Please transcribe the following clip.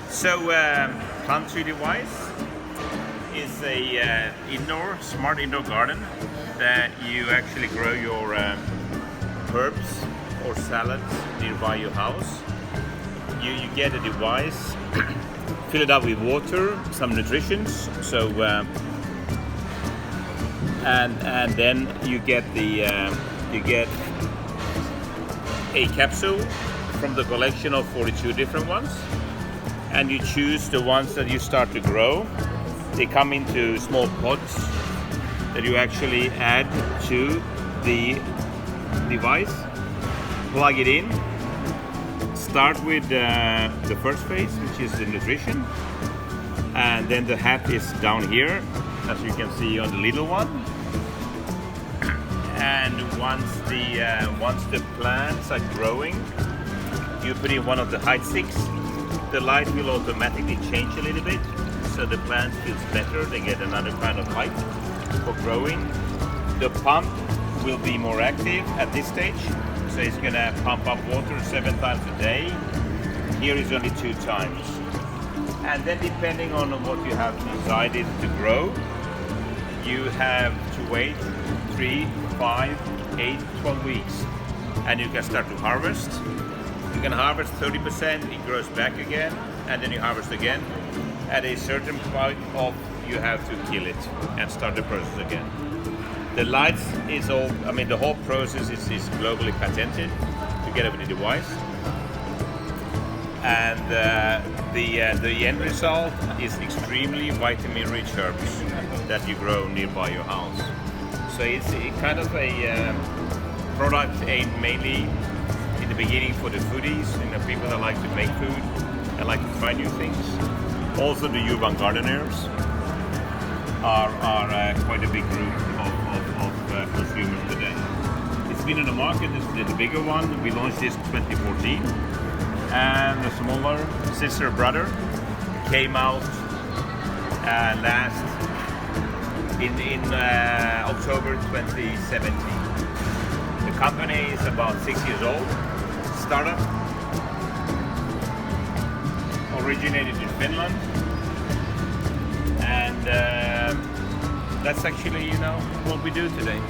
So Plantui device is a smart indoor garden that you actually grow your herbs or salads nearby your house. You get a device, fill it up with water, some nutrition, so and then you get a capsule from the collection of 42 different ones, and you choose the ones that you start to grow. They come into small pots that you actually add to the device, plug it in, start with the first phase, which is the nutrition, and then the hat is down here, as you can see on the little one. And once the plants are growing, you put in one of the height sticks. The light will automatically change a little bit, so the plant feels better. They get another kind of height for growing. The pump will be more active at this stage, so it's gonna pump up water 7 times a day. Here is only 2 times. And then depending on what you have decided to grow, you have to wait 3, 5, 8, 12 weeks, and you can start to harvest. You can harvest 30%, it grows back again, and then you harvest again. At a certain point you have to kill it and start the process again. The lights is all, the whole process is globally patented together with the device. And the end result is extremely vitamin-rich herbs that you grow nearby your house. So it's kind of a product aimed mainly in the beginning for the foodies, people that like to make food and like to try new things. Also the urban gardeners are quite a big group of consumers today. It's been in the market, this is the bigger one. We launched this in 2014, and the smaller sister brother came out in October 2017. The company is about 6 years old, startup, originated in Finland, and that's actually what we do today.